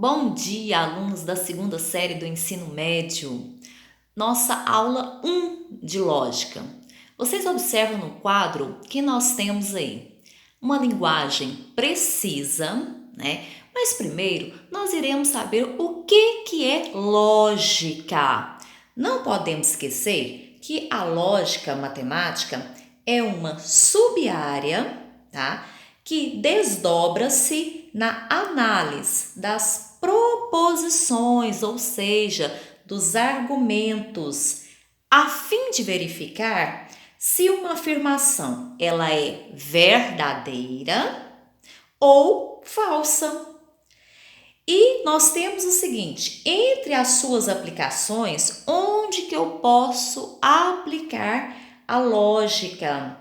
Bom dia, alunos da segunda série do ensino médio. Nossa aula 1 de lógica. Vocês observam no quadro que nós temos aí uma linguagem precisa, né? Mas primeiro nós iremos saber o que é lógica. Não podemos esquecer que a lógica matemática é uma sub-área, tá? Que desdobra-se na análise das proposições, ou seja, dos argumentos, a fim de verificar se uma afirmação ela é verdadeira ou falsa. E nós temos o seguinte, entre as suas aplicações, onde que eu posso aplicar a lógica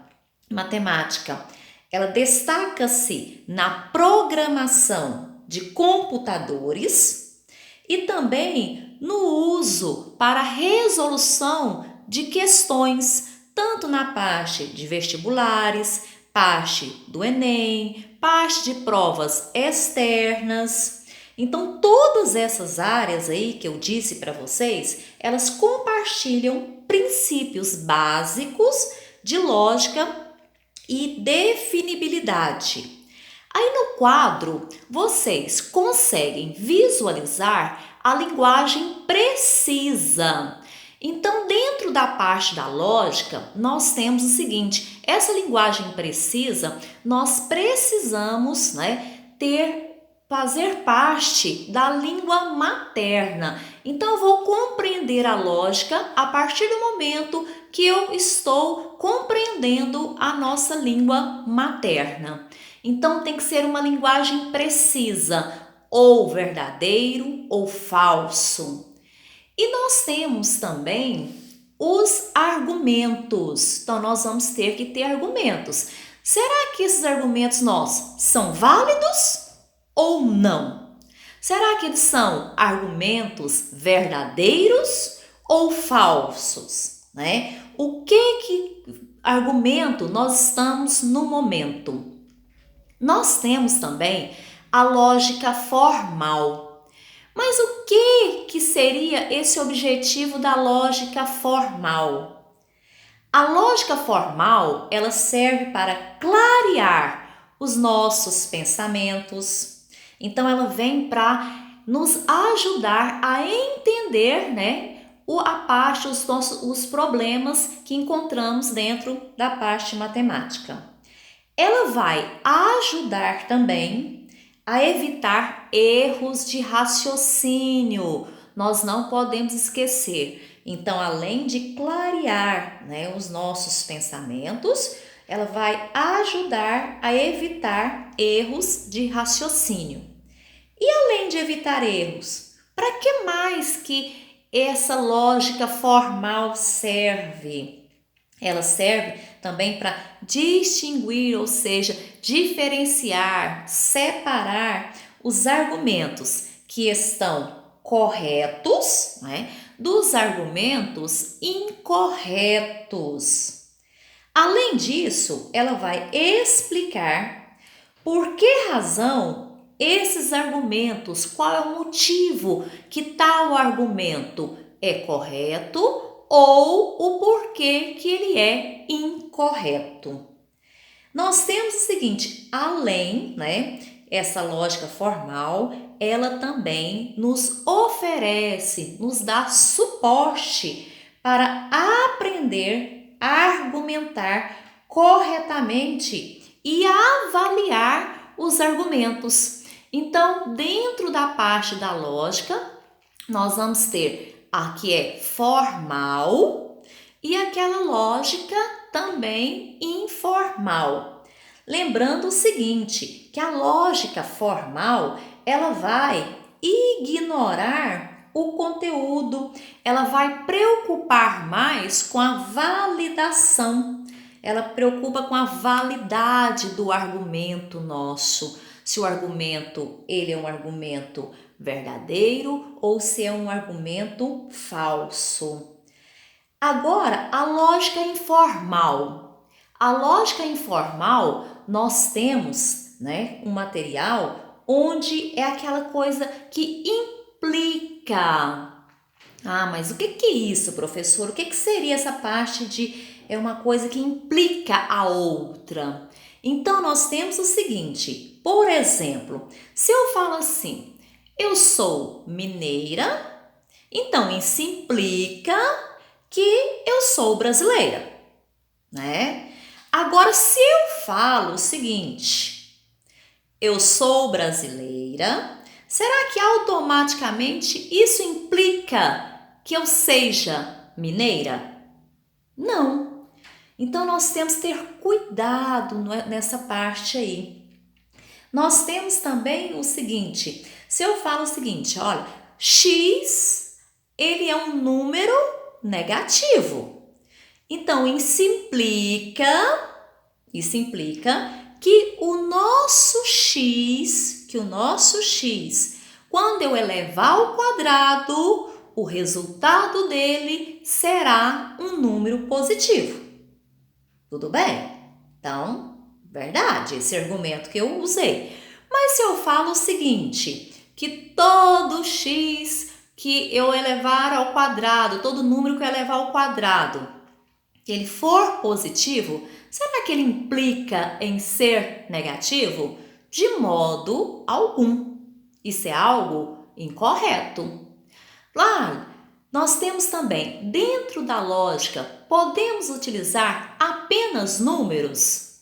matemática? Ela destaca-se na programação de computadores e também no uso para resolução de questões, tanto na parte de vestibulares, parte do Enem, parte de provas externas. Então, todas essas áreas aí que eu disse para vocês, elas compartilham princípios básicos de lógica e definibilidade. Aí no quadro, vocês conseguem visualizar a linguagem precisa. Então, dentro da parte da lógica, nós temos o seguinte, essa linguagem precisa, nós precisamos, fazer parte da língua materna. Então, eu vou compreender a lógica a partir do momento que eu estou compreendendo a nossa língua materna. Então, tem que ser uma linguagem precisa, ou verdadeiro ou falso. E nós temos também os argumentos. Então, nós vamos ter que ter argumentos. Será que esses argumentos são válidos ou não? Será que eles são argumentos verdadeiros ou falsos? O que argumento nós estamos no momento? Nós temos também a lógica formal. Mas o que seria esse objetivo da lógica formal? A lógica formal, ela serve para clarear os nossos pensamentos. Então, ela vem para nos ajudar a entender, os problemas que encontramos dentro da parte matemática. Ela vai ajudar também a evitar erros de raciocínio. Nós não podemos esquecer. Então, além de clarear, os nossos pensamentos, ela vai ajudar a evitar erros de raciocínio. E além de evitar erros, para que mais que essa lógica formal serve? Ela serve também para distinguir, ou seja, diferenciar, separar os argumentos que estão corretos, dos argumentos incorretos. Além disso, ela vai explicar por que razão esses argumentos, qual é o motivo que tal argumento é correto ou o porquê que ele é incorreto. Nós temos o seguinte, além, essa lógica formal, ela também nos oferece, nos dá suporte para aprender a argumentar corretamente e avaliar os argumentos. Então, dentro da parte da lógica, nós vamos ter a que é formal e aquela lógica também informal. Lembrando o seguinte, que a lógica formal, ela vai ignorar o conteúdo, ela vai preocupar mais com a validação, ela preocupa com a validade do argumento nosso, se o argumento ele é um argumento verdadeiro ou se é um argumento falso. Agora, a lógica informal. A lógica informal, nós temos um material onde é aquela coisa que implica. Ah, mas o que é isso, professor? O que seria essa parte de uma coisa que implica a outra? Então, nós temos o seguinte, por exemplo, se eu falo assim, eu sou mineira, então isso implica que eu sou brasileira, né? Agora, se eu falo o seguinte, eu sou brasileira, será que automaticamente isso implica que eu seja mineira? Não. Então nós temos que ter cuidado nessa parte aí. Nós temos também o seguinte, se eu falo o seguinte, olha, X, ele é um número negativo. Então isso implica que o nosso X, quando eu elevar ao quadrado, o resultado dele será um número positivo. Tudo bem? Então, verdade, esse argumento que eu usei. Mas se eu falo o seguinte, que todo X que eu elevar ao quadrado, todo número que eu elevar ao quadrado, que ele for positivo, será que ele implica em ser negativo? De modo algum. Isso é algo incorreto. Claro, nós temos também, dentro da lógica, podemos utilizar apenas números?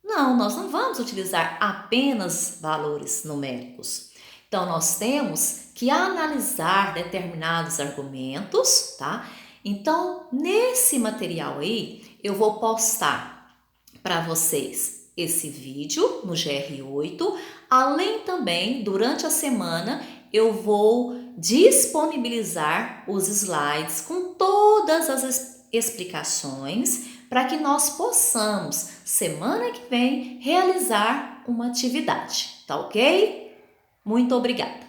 Não, nós não vamos utilizar apenas valores numéricos. Então, nós temos que analisar determinados argumentos, tá? Então, nesse material aí, eu vou postar para vocês esse vídeo no GR8. Além também, durante a semana, eu vou disponibilizar os slides com todas as explicações para que nós possamos, semana que vem, realizar uma atividade, tá ok? Muito obrigada!